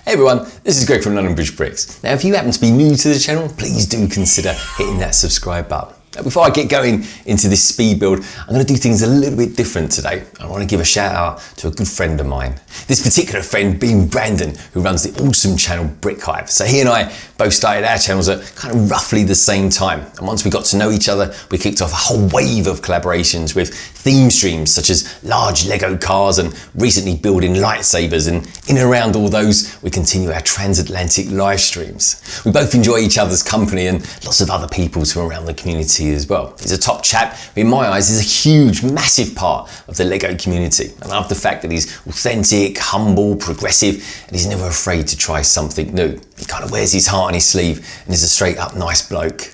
Hey everyone, this is Greg from London Bridge Bricks. Now if you happen to be new to the channel, please do consider hitting that subscribe button. Now, before I get going into this speed build, I'm going to do things a little bit different today. I want to give a shout out to a good friend of mine. This particular friend being Brandon, who runs the awesome channel Brick Hive. So he and I both started our channels at kind of roughly the same time. And once we got to know each other, we kicked off a whole wave of collaborations with theme streams such as large Lego cars and recently building lightsabers. And in and around all those, we continue our transatlantic live streams. We both enjoy each other's company and lots of other people from around the community as well. He's a top chap, in my eyes, he's a huge, massive part of the Lego community. I love the fact that he's authentic, humble, progressive, and he's never afraid to try something new. He kind of wears his heart on his sleeve and is a straight up nice bloke.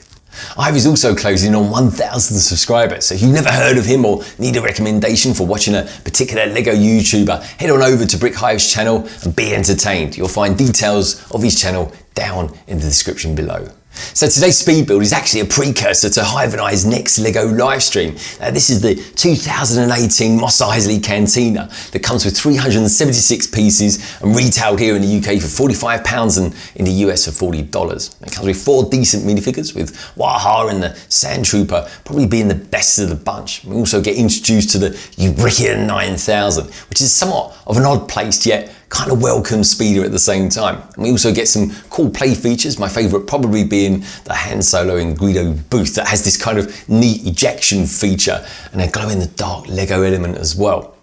Hive is also closing on 1,000 subscribers, so if you've never heard of him or need a recommendation for watching a particular Lego YouTuber, head on over to Brick Hive's channel and be entertained. You'll find details of his channel down in the description below. So today's speed build is actually a precursor to Hive and I's next Lego live stream. Now this is the 2018 Mos Eisley Cantina that comes with 376 pieces and retailed here in the UK for £45 and in the US for $40. It comes with 4 decent minifigures, with Wuher and the Sandtrooper probably being the best of the bunch. We also get introduced to the Wuher 9000, which is somewhat of an odd placed yet kind of welcome speeder at the same time. And we also get some cool play features, my favourite probably being the Han Solo and Greedo booth that has this kind of neat ejection feature and a glow in the dark Lego element as well.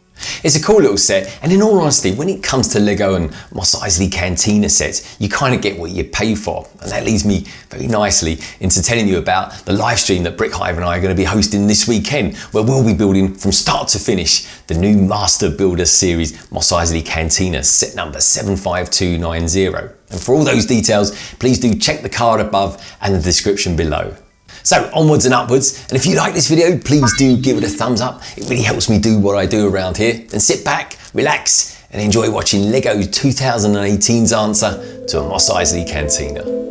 It's a cool little set, and in all honesty, when it comes to Lego and Mos Eisley Cantina sets, you kind of get what you pay for. And that leads me very nicely into telling you about the live stream that Brick Hive and I are going to be hosting this weekend, where we'll be building from start to finish the new Master Builder Series Mos Eisley Cantina set number 75290. And for all those details, please do check the card above and the description below. So onwards and upwards, and if you like this video, please do give it a thumbs up. It really helps me do what I do around here. And sit back, relax, and enjoy watching LEGO 2018's answer to a Mos Eisley Cantina.